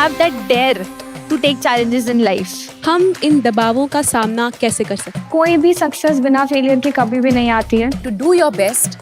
have that dare to take challenges in life. हम इन दबावों का सामना कैसे कर सकते हैं? कोई भी सक्सेस बिना फेलियर के कभी भी नहीं आती है. To do your best,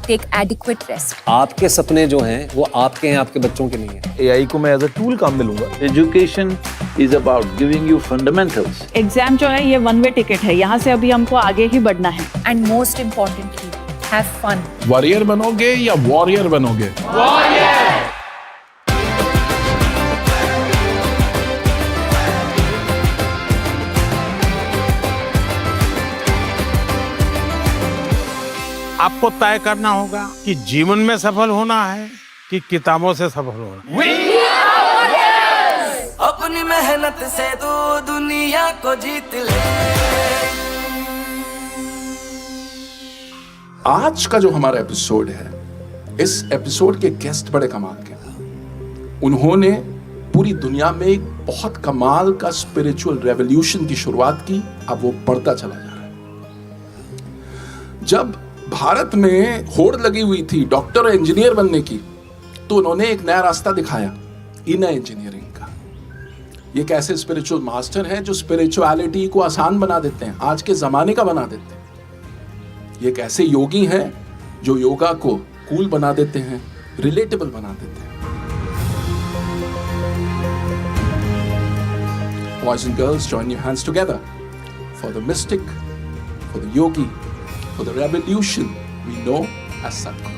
take adequate rest. आपके सपने जो हैं वो आपके हैं, आपके बच्चों के नहीं हैं. AI को मैं एज अ टूल काम में लूंगा. Education is about giving you fundamentals. Exam जो है ये वन वे टिकट है, यहाँ से अभी हमको आगे ही बढ़ना है. And most importantly, have fun. Warrior बनोगे या वॉरियर बनोगे? आपको तय करना होगा कि जीवन में सफल होना है कि किताबों से सफल होना है. अपनी मेहनत से तू दुनिया को जीत ले. आज का जो हमारा एपिसोड है, इस एपिसोड के गेस्ट बड़े कमाल के हैं. उन्होंने पूरी दुनिया में एक बहुत कमाल का स्पिरिचुअल रेवोल्यूशन की शुरुआत की. अब वो बढ़ता चला जा रहा है. जब भारत में होड़ लगी हुई थी डॉक्टर और इंजीनियर बनने की, तो उन्होंने एक नया रास्ता दिखाया, इनर इंजीनियरिंग का. ये एक ऐसे स्पिरिचुअल मास्टर हैं जो स्पिरिचुअलिटी को आसान बना देते हैं, आज के जमाने का बना देते हैं. ये एक ऐसे योगी हैं जो योगा को कूल बना देते हैं, रिलेटेबल बना देते हैं. Boys and girls, join your hands together for the mystic, for the yogi, for the revolution we know as Sadhguru.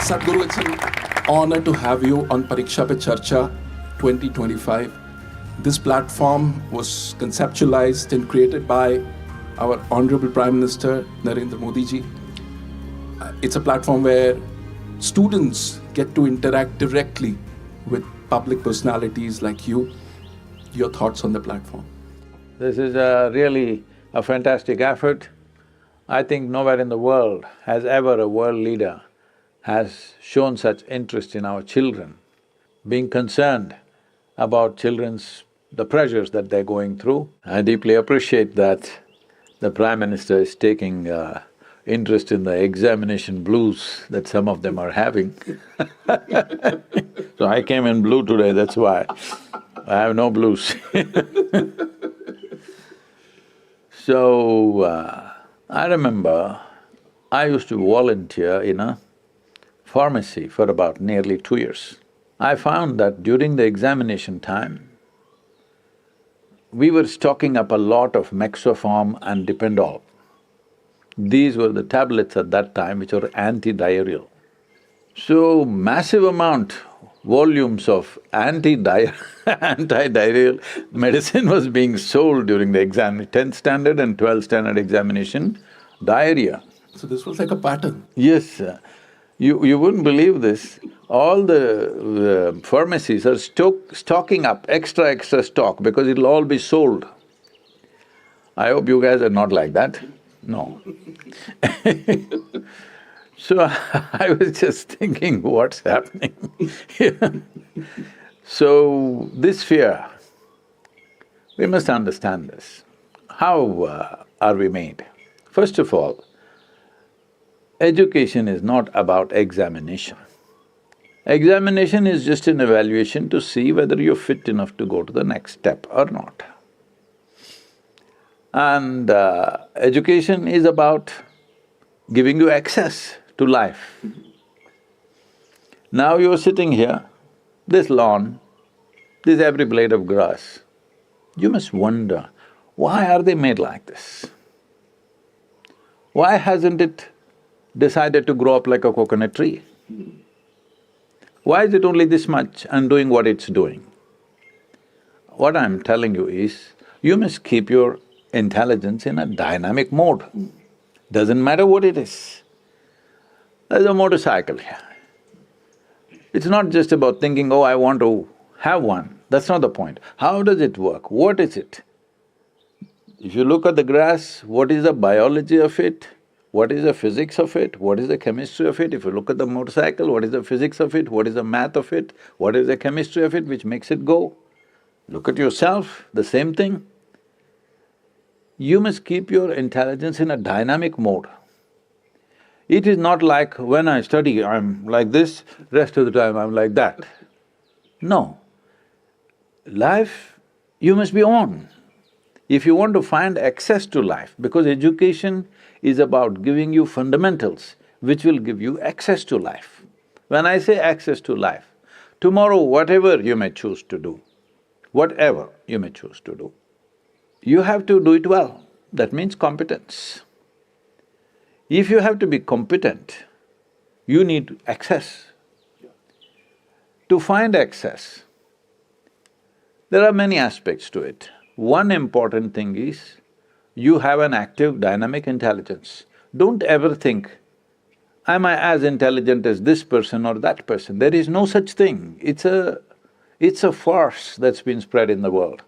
Sadhguru, it's an honor to have you on Pariksha Pe Charcha 2025. This platform was conceptualized and created by our Honorable Prime Minister Narendra Modi ji. It's a platform where students get to interact directly with public personalities like you. Your thoughts on the platform? This is really a fantastic effort. I think nowhere in the world has ever a world leader has shown such interest in our children, being concerned about the pressures that they're going through. I deeply appreciate that the Prime Minister is taking interest in the examination blues that some of them are having. So I came in blue today, that's why. I have no blues. So, I remember I used to volunteer in a pharmacy for about nearly 2 years. I found that during the examination time, we were stocking up a lot of Mexoform and Dipendol. These were the tablets at that time which were anti-diarrheal. So, massive amount, volumes of anti-diarrheal medicine was being sold during the 10th standard and 12th standard examination, diarrhea. So this was like a pattern. Yes, you wouldn't believe this. All the pharmacies are stocking up extra stock because it'll all be sold. I hope you guys are not like that. No. So I was just thinking, what's happening? So this fear, we must understand this. How are we made? First of all, education is not about examination. Examination is just an evaluation to see whether you're fit enough to go to the next step or not. And education is about giving you access to life. Now you're sitting here, this lawn, this every blade of grass, you must wonder, why are they made like this? Why hasn't it decided to grow up like a coconut tree? Why is it only this much and doing what it's doing? What I'm telling you is, you must keep your intelligence in a dynamic mode. Doesn't matter what it is. There's a motorcycle here. It's not just about thinking, oh, I want to have one. That's not the point. How does it work? What is it? If you look at the grass, what is the biology of it? What is the physics of it? What is the chemistry of it? If you look at the motorcycle, what is the physics of it? What is the math of it? What is the chemistry of it which makes it go? Look at yourself, the same thing. You must keep your intelligence in a dynamic mode. It is not like when I study, I'm like this, rest of the time I'm like that. No. Life, you must be on. If you want to find access to life, because education is about giving you fundamentals which will give you access to life. When I say access to life, tomorrow whatever you may choose to do, whatever you may choose to do, you have to do it well. That means competence. If you have to be competent, you need access. To find access, there are many aspects to it. One important thing is, you have an active, dynamic intelligence. Don't ever think, am I as intelligent as this person or that person? There is no such thing. It's a farce that's been spread in the world.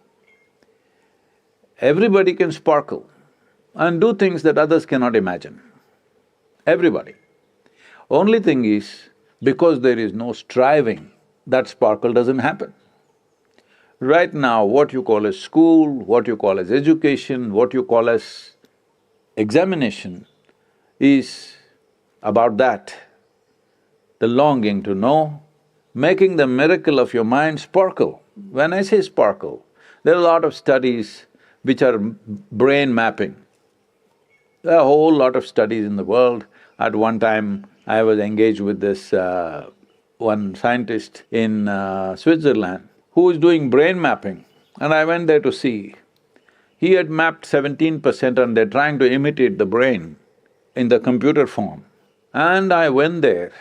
Everybody can sparkle and do things that others cannot imagine. Everybody. Only thing is, because there is no striving, that sparkle doesn't happen. Right now, what you call as school, what you call as education, what you call as examination is about that. The longing to know, making the miracle of your mind sparkle. When I say sparkle, there are a lot of studies which are brain mapping. There are a whole lot of studies in the world. At one time, I was engaged with this one scientist in Switzerland who is doing brain mapping, and I went there to see. He had mapped 17% and they're trying to imitate the brain in the computer form. And I went there.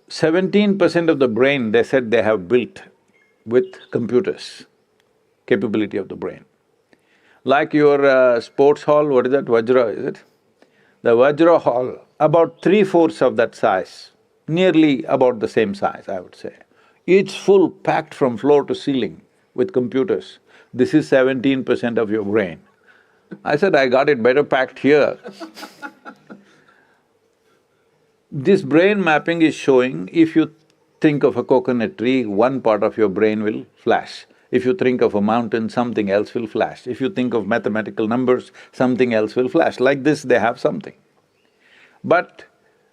17% of the brain, they said they have built with computers, capability of the brain. Like your sports hall, what is that, Vajra, is it? The Vajra hall, about 3/4 of that size, nearly about the same size, I would say. It's full, packed from floor to ceiling with computers. This is 17% of your brain. I said, I got it better packed here. This brain mapping is showing, if you think of a coconut tree, one part of your brain will flash. If you think of a mountain, something else will flash. If you think of mathematical numbers, something else will flash. Like this, they have something. But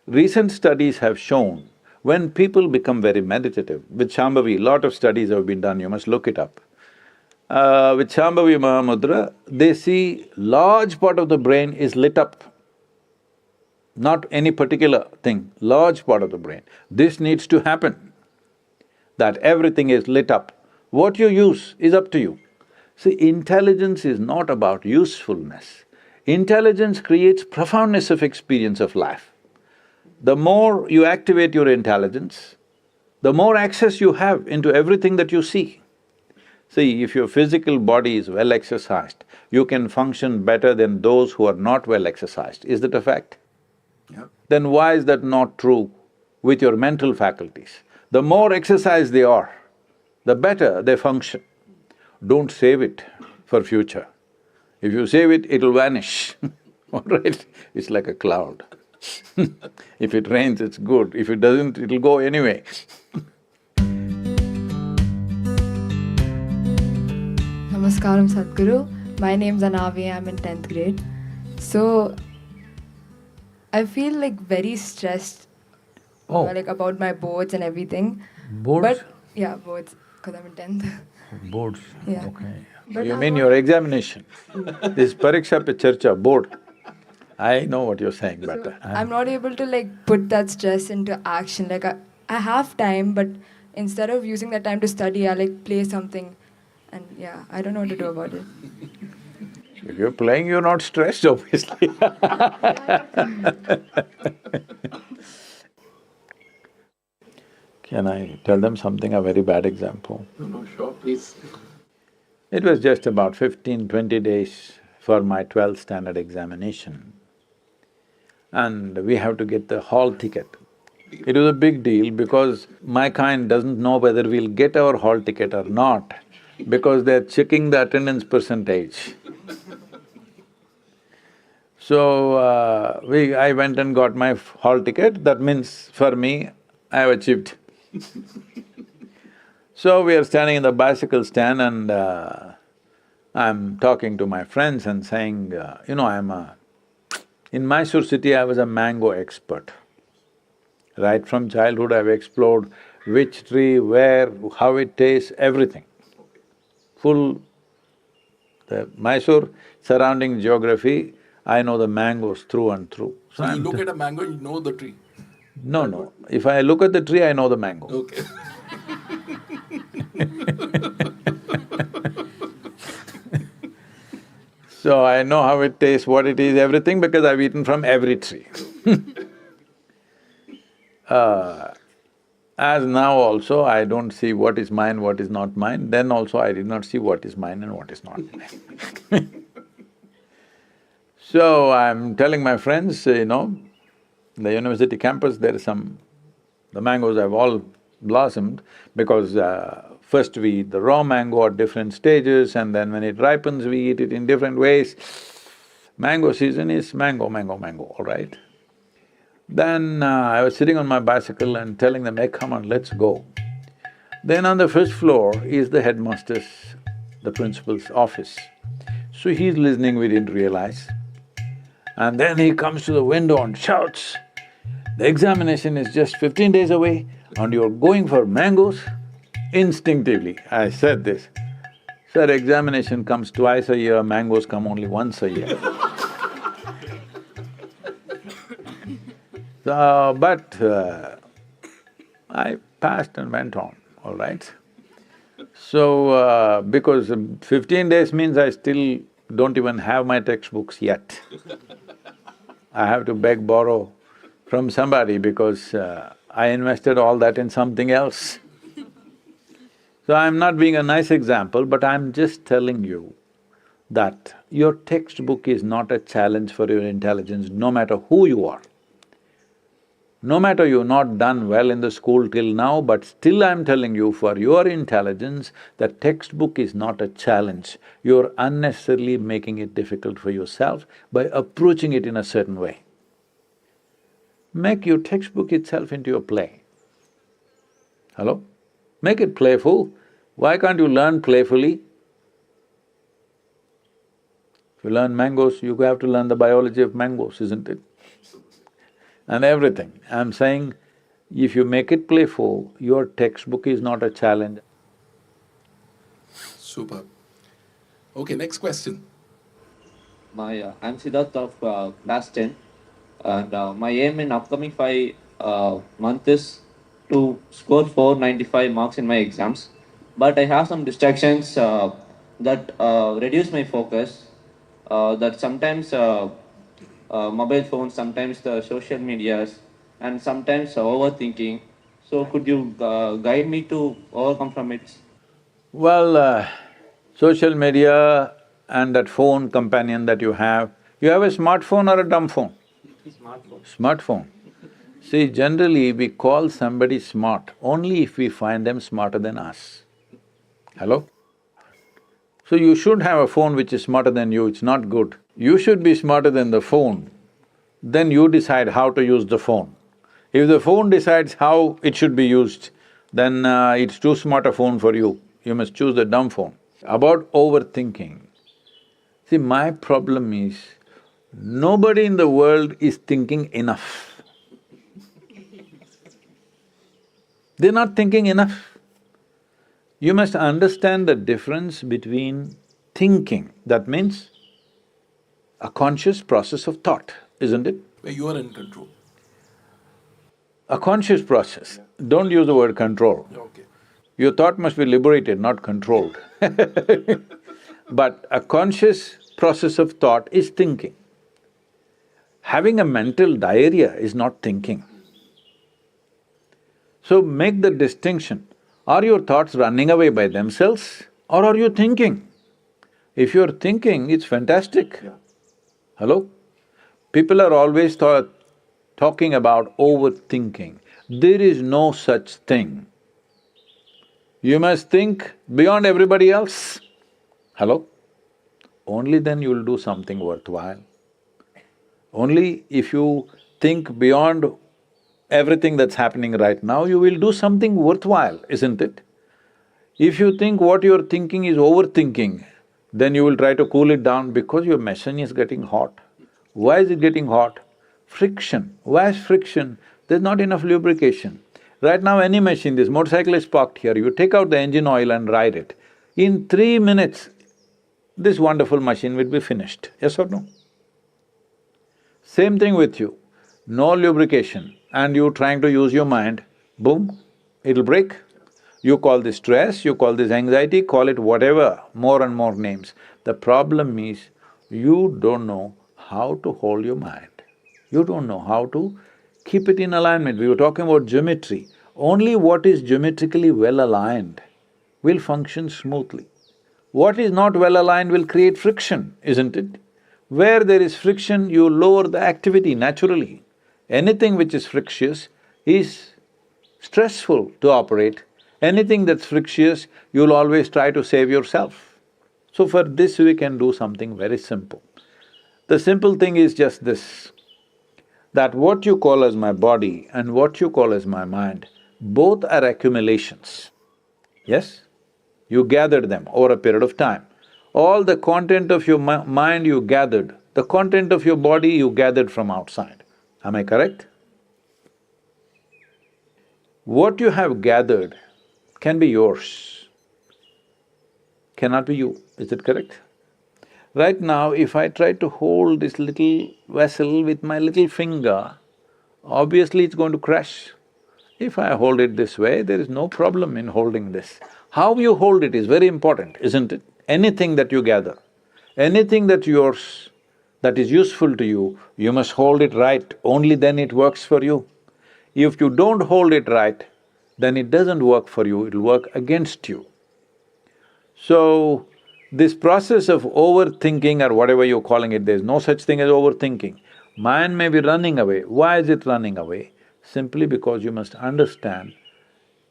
recent studies have shown, when people become very meditative, with Shambhavi, lot of studies have been done, you must look it up. With Shambhavi Mahamudra, they see large part of the brain is lit up. Not any particular thing, large part of the brain. This needs to happen, that everything is lit up. What you use is up to you. See, intelligence is not about usefulness. Intelligence creates profoundness of experience of life. The more you activate your intelligence, the more access you have into everything that you see. See, if your physical body is well exercised, you can function better than those who are not well exercised. Is that a fact? Yeah. Then why is that not true with your mental faculties? The more exercised they are, the better they function. Don't save it for future. If you save it, it'll vanish, all right? It's like a cloud. If it rains, it's good. If it doesn't, it'll go anyway. Namaskaram Sadhguru. My name's Anavi, I'm in 10th grade. So, I feel like very stressed like about my boards and everything. Boards? But, yeah, boards, because I'm in 10th. Boards, Yeah. okay. But You I'm mean not- your examination? This Pariksha Pe Charcha board. I know what you're saying, but I'm not able to like put that stress into action. Like I have time, but instead of using that time to study, I like play something. And yeah, I don't know what to do about it. if you're playing, you're not stressed, obviously. Can I tell them something, a very bad example? No, sure, please. It was just about 15-20 days for my 12th standard examination. And we have to get the hall ticket. It was a big deal because my kind doesn't know whether we'll get our hall ticket or not, because they're checking the attendance percentage. So, I went and got my hall ticket, that means for me, I have achieved. So we are standing in the bicycle stand and I'm talking to my friends and saying, in Mysore city I was a mango expert. Right from childhood I've explored which tree, where, how it tastes, everything. The Mysore surrounding geography, I know the mangoes through and through. So you look at a mango, you know the tree. No. If I look at the tree, I know the mango. Okay. So I know how it tastes, what it is, everything because I've eaten from every tree. As now also, I don't see what is mine, what is not mine, then also I did not see what is mine and what is not mine. So I'm telling my friends, the university campus, there is the mangoes have all blossomed because first we eat the raw mango at different stages and then when it ripens, we eat it in different ways. Mango season is mango, all right? Then I was sitting on my bicycle and telling them, hey, come on, let's go. Then on the first floor is the headmaster's, the principal's office. So he's listening, we didn't realize. And then he comes to the window and shouts, the examination is just 15 days away and you're going for mangoes? Instinctively, I said this, sir, examination comes twice a year, mangoes come only once a year. I passed and went on, all right? So, because 15 days means I still don't even have my textbooks yet. I have to beg, borrow from somebody because I invested all that in something else. So I'm not being a nice example, but I'm just telling you that your textbook is not a challenge for your intelligence, no matter who you are. No matter you've not done well in the school till now, but still I'm telling you, for your intelligence, the textbook is not a challenge. You're unnecessarily making it difficult for yourself by approaching it in a certain way. Make your textbook itself into a play. Hello? Make it playful. Why can't you learn playfully? If you learn mangoes, you have to learn the biology of mangoes, isn't it? And everything. I'm saying, if you make it playful, your textbook is not a challenge. Super. Okay, next question. I'm Siddharth of class 10 and my aim in upcoming 5 months is to score 495 marks in my exams. But I have some distractions that reduce my focus, that sometimes mobile phones, sometimes the social medias, and sometimes overthinking. So could you guide me to overcome from it? Well, social media and that phone companion that you have a smartphone or a dumb phone? Smartphone. See, generally we call somebody smart only if we find them smarter than us. Hello? So you should have a phone which is smarter than you, it's not good. You should be smarter than the phone, then you decide how to use the phone. If the phone decides how it should be used, then it's too smart a phone for you. You must choose the dumb phone. About overthinking, see, my problem is, nobody in the world is thinking enough. They're not thinking enough. You must understand the difference between thinking, that means a conscious process of thought, isn't it? Where you are in control. A conscious process, don't use the word control. Okay. Your thought must be liberated, not controlled. But a conscious process of thought is thinking. Having a mental diarrhea is not thinking. So make the distinction, are your thoughts running away by themselves or are you thinking? If you're thinking, it's fantastic. Hello? People are always talking about overthinking. There is no such thing. You must think beyond everybody else. Hello? Only then you'll do something worthwhile. Only if you think beyond everything that's happening right now, you will do something worthwhile, isn't it? If you think what you're thinking is overthinking, then you will try to cool it down because your machine is getting hot. Why is it getting hot? Friction. Why is friction? There's not enough lubrication. Right now, any machine, this motorcycle is parked here, you take out the engine oil and ride it. In 3 minutes, this wonderful machine will be finished, yes or no? Same thing with you, no lubrication and you trying to use your mind, boom, it'll break. You call this stress, you call this anxiety, call it whatever, more and more names. The problem is, you don't know how to hold your mind. You don't know how to keep it in alignment. We were talking about geometry. Only what is geometrically well aligned will function smoothly. What is not well aligned will create friction, isn't it? Where there is friction, you lower the activity naturally. Anything which is frictious is stressful to operate. Anything that's frictious, you'll always try to save yourself. So for this we can do something very simple. The simple thing is just this, that what you call as my body and what you call as my mind, both are accumulations, yes? You gathered them over a period of time. All the content of your mind you gathered, the content of your body you gathered from outside. Am I correct? What you have gathered can be yours, cannot be you, is it correct? Right now, if I try to hold this little vessel with my little finger, obviously it's going to crash. If I hold it this way, there is no problem in holding this. How you hold it is very important, isn't it? Anything that you gather, anything that's yours, that is useful to you, you must hold it right, only then it works for you. If you don't hold it right, then it doesn't work for you, it'll work against you. So, this process of overthinking or whatever you're calling it, there's no such thing as overthinking. Mind may be running away. Why is it running away? Simply because you must understand,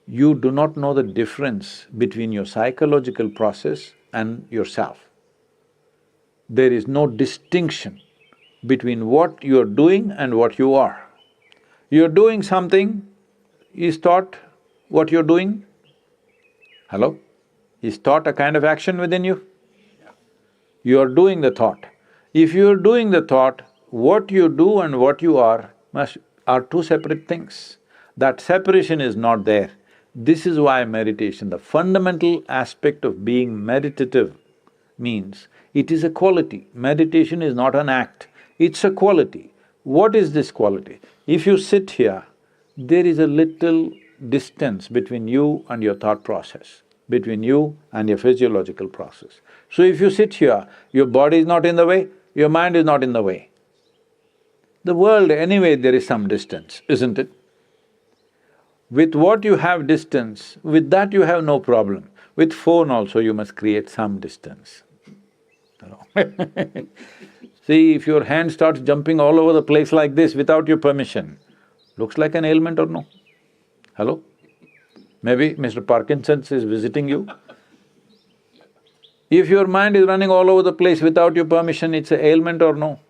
you do not know the difference between your psychological process and yourself. There is no distinction between what you're doing and what you are. You're doing something, is thought what you're doing? Hello? Is thought a kind of action within you? You're doing the thought. If you're doing the thought, what you do and what you are are two separate things. That separation is not there. This is why meditation, the fundamental aspect of being meditative means it is a quality. Meditation is not an act, it's a quality. What is this quality? If you sit here, there is a little distance between you and your thought process, between you and your physiological process. So if you sit here, your body is not in the way, your mind is not in the way. The world, anyway, there is some distance, isn't it? With what you have distance, with that you have no problem. With phone also you must create some distance. See, if your hand starts jumping all over the place like this without your permission, looks like an ailment or no? Hello? Maybe Mr. Parkinson's is visiting you. If your mind is running all over the place without your permission, it's an ailment or no?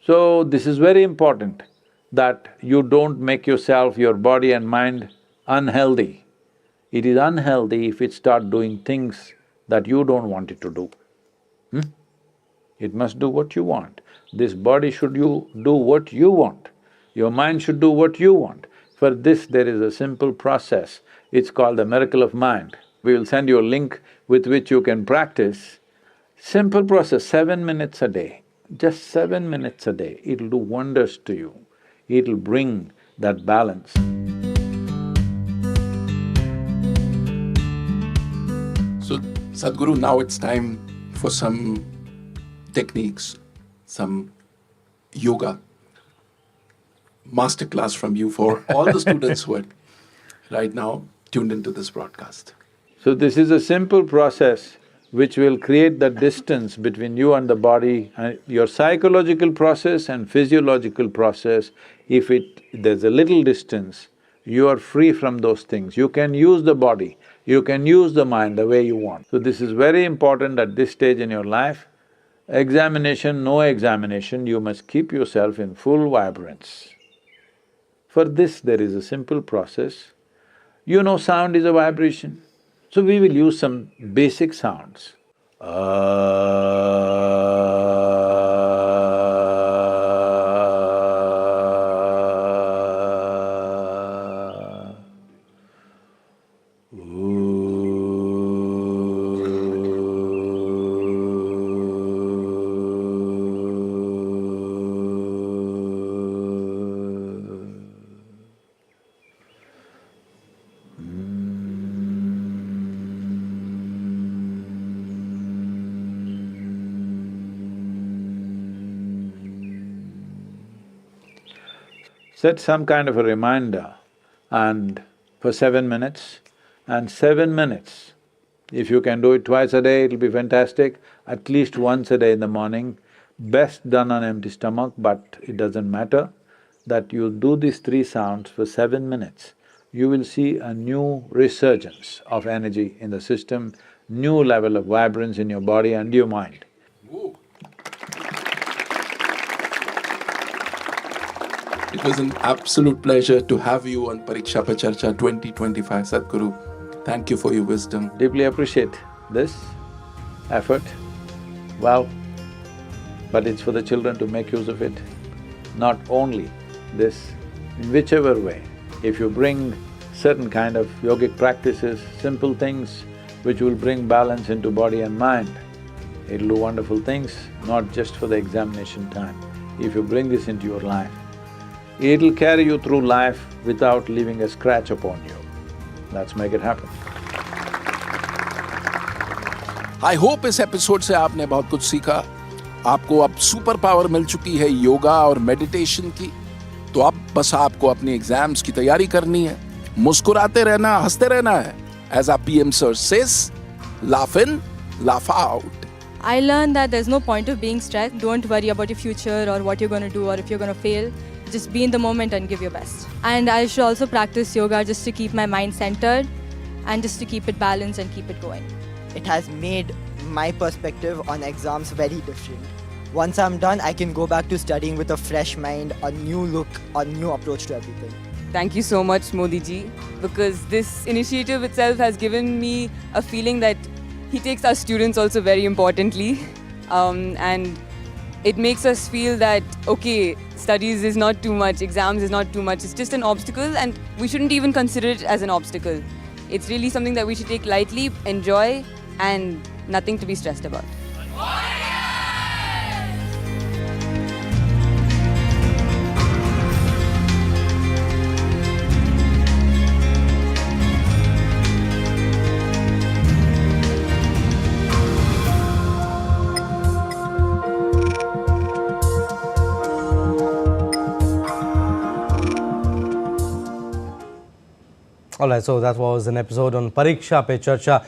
So, this is very important that you don't make yourself, your body and mind unhealthy. It is unhealthy if it starts doing things that you don't want it to do. It must do what you want. This body should do what you want. Your mind should do what you want. For this, there is a simple process. It's called the miracle of mind. We will send you a link with which you can practice. Simple process, 7 minutes a day. Just 7 minutes a day, it'll do wonders to you. It'll bring that balance. So, Sadhguru, now it's time for some techniques, some yoga masterclass from you for all the students who are right now tuned into this broadcast. So this is a simple process which will create the distance between you and the body, and your psychological process and physiological process. If there's a little distance, you are free from those things. You can use the body, you can use the mind the way you want. So this is very important at this stage in your life. Examination, no examination, you must keep yourself in full vibrance. For this, there is a simple process. You know sound is a vibration, so we will use some basic sounds. Set some kind of a reminder and for 7 minutes, and 7 minutes. If you can do it twice a day, it'll be fantastic, at least once a day in the morning. Best done on empty stomach, but it doesn't matter, that you do these three sounds for 7 minutes. You will see a new resurgence of energy in the system, new level of vibrance in your body and your mind. It was an absolute pleasure to have you on Pariksha Pe Charcha 2025, Sadhguru. Thank you for your wisdom. Deeply appreciate this effort. Well, but it's for the children to make use of it. Not only this, in whichever way, if you bring certain kind of yogic practices, simple things which will bring balance into body and mind, it'll do wonderful things, not just for the examination time. If you bring this into your life, it'll carry you through life without leaving a scratch upon you. Let's make it happen. I hope इस episode से आपने बहुत कुछ सीखा। आपको अब super power मिल चुकी है योगा और मेडिटेशन की, तो अब बस आपको अपनी एग्जाम्स की तैयारी करनी है, मुस्कुराते रहना, हंसते रहना है। As our PM sir says, laugh in, laugh out. I learned that there's no point of being stressed. Don't worry about your future or what you're going to do or if you're going to fail. Just be in the moment and give your best. And I should also practice yoga just to keep my mind centered and just to keep it balanced and keep it going. It has made my perspective on exams very different. Once I'm done, I can go back to studying with a fresh mind, a new look, a new approach to everything. Thank you so much, Modi ji, because this initiative itself has given me a feeling that he takes our students also very importantly, and it makes us feel that, okay, studies is not too much, exams is not too much, it's just an obstacle and we shouldn't even consider it as an obstacle. It's really something that we should take lightly, enjoy, and nothing to be stressed about. Alright, so that was an episode on Pariksha Pe Charcha.